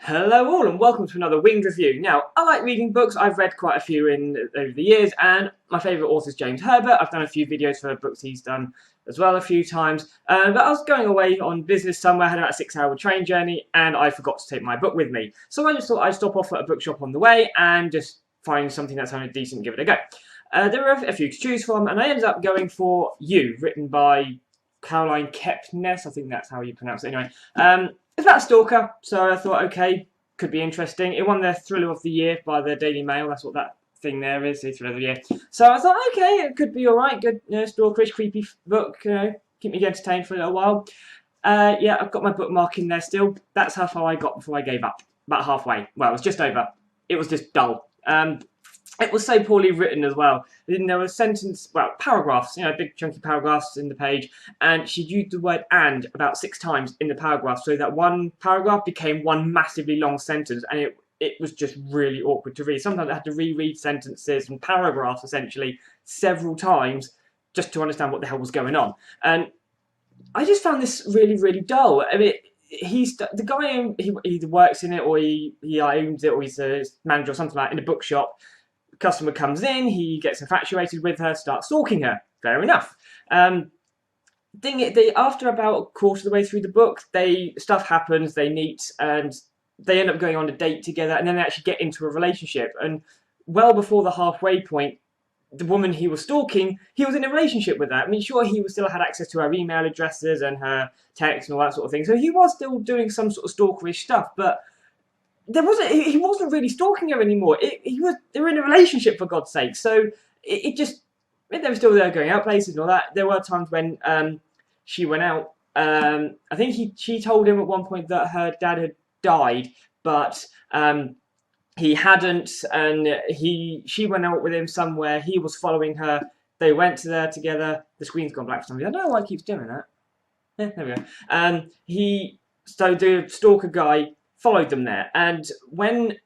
Hello all and welcome to another Winged review. Now, I like reading books. I've read quite a few over the years, and my favourite author is James Herbert. I've done a few videos for books he's done as well a few times. But I was going away on business somewhere, had about a 6-hour train journey, and I forgot to take my book with me. So I just thought I'd stop off at a bookshop on the way and just find something that sounded decent and give it a go. There were a few to choose from, and I ended up going for You, written by Caroline Kepnes. I think that's how you pronounce it anyway. It's about a stalker, so I thought, okay, could be interesting. It won the Thriller of the Year by the Daily Mail. That's what that thing there is, the Thriller of the Year. So I thought, okay, it could be all right. Good, stalkerish, creepy book. Keep me entertained for a little while. Yeah, I've got my bookmark in there still. That's how far I got before I gave up. About halfway. Well, it was just over. It was just dull. It was so poorly written as well. And there were paragraphs, big chunky paragraphs in the page, and she used the word "and" about 6 times in the paragraph, so that one paragraph became one massively long sentence, and it was just really awkward to read. Sometimes I had to reread sentences and paragraphs essentially several times just to understand what the hell was going on. And I just found this really, really dull. I mean, the guy he either works in it or he owns it or he's a manager or something like that in a bookshop. Customer comes in, he gets infatuated with her, starts stalking her. Fair enough. After about a quarter of the way through the book, stuff happens, they meet, and they end up going on a date together, and then they actually get into a relationship. And well before the halfway point, the woman he was stalking, he was in a relationship with her. I mean, sure, he still had access to her email addresses and her texts and all that sort of thing, so he was still doing some sort of stalkerish stuff, but he wasn't really stalking her anymore. They were in a relationship, for God's sake. So they were still there going out places and all that. There were times when she went out. I think she told him at one point that her dad had died, but he hadn't, and she went out with him somewhere. He was following her. They went there together. The screen's gone black for some reason. I don't know why it keeps doing that. Yeah, there we go. So the stalker guy followed them there, and when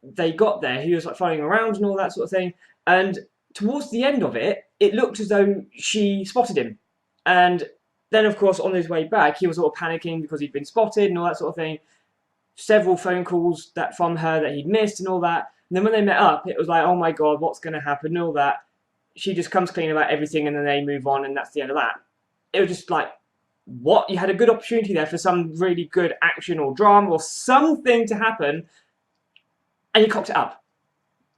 they got there, he was like following around and all that sort of thing. And towards the end of it, it looked as though she spotted him, and then of course on his way back, he was sort of panicking because he'd been spotted and all that sort of thing. Several phone calls from her that he'd missed and all that. And then when they met up, it was like, oh my god, what's going to happen and all that. She just comes clean about everything, and then they move on, and that's the end of that. It was just like, what? You had a good opportunity there for some really good action or drama or something to happen, and you cocked it up.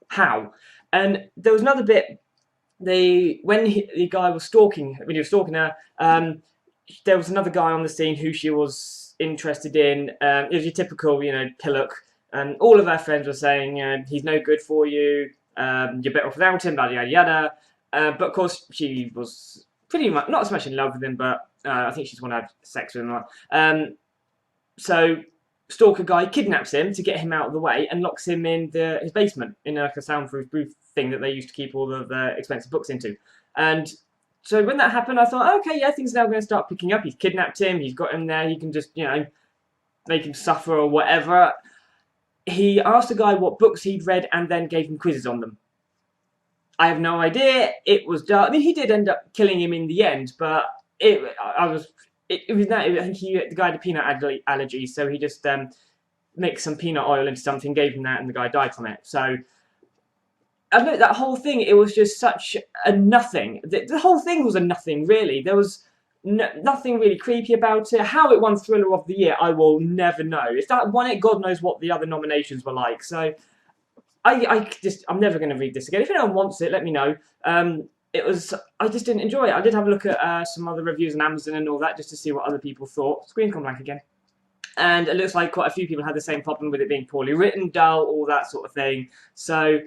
How? And there was another bit. The guy was stalking, when he was stalking her, there was another guy on the scene who she was interested in. It was your typical, pillock. And all of her friends were saying, he's no good for you. You're better off without him. Yada yada yada. But of course, she was pretty much not so much in love with him, but I think she just wanted to have sex with him. So stalker guy kidnaps him to get him out of the way and locks him in his basement in like a soundproof booth thing that they used to keep all of the expensive books into. And so when that happened, I thought, okay, yeah, things are now going to start picking up. He's kidnapped him. He's got him there. He can just, make him suffer or whatever. He asked the guy what books he'd read and then gave him quizzes on them. I have no idea. It was dark. I mean, he did end up killing him in the end, but the guy had a peanut allergy, so he just mixed some peanut oil into something, gave him that, and the guy died from it. So I don't know, that whole thing, it was just such a nothing. The whole thing was a nothing, really. There was nothing really creepy about it. How it won Thriller of the Year, I will never know. If that won it, God knows what the other nominations were like. So I'm never going to read this again. If anyone wants it, let me know. I just didn't enjoy it. I did have a look at some other reviews on Amazon and all that just to see what other people thought. Screen's gone blank again. And it looks like quite a few people had the same problem with it being poorly written, dull, all that sort of thing. So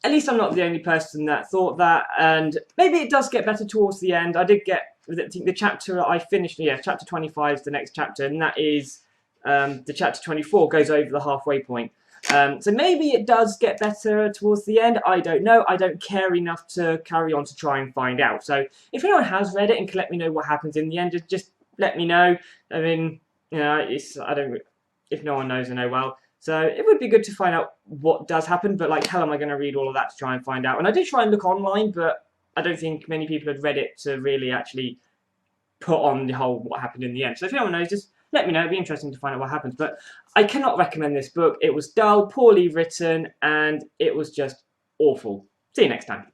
at least I'm not the only person that thought that. And maybe it does get better towards the end. I think the chapter that I finished, chapter 25 is the next chapter, and that is the chapter 24 goes over the halfway point. So maybe it does get better towards the end. I don't know. I don't care enough to carry on to try and find out. So if anyone has read it and can let me know what happens in the end, just let me know. I mean, if no one knows, I know well. So it would be good to find out what does happen. But like hell, am I going to read all of that to try and find out? And I did try and look online, but I don't think many people had read it to really actually put on the whole what happened in the end. So if anyone knows, just let me know. It'd be interesting to find out what happens. But I cannot recommend this book. It was dull, poorly written, and it was just awful. See you next time.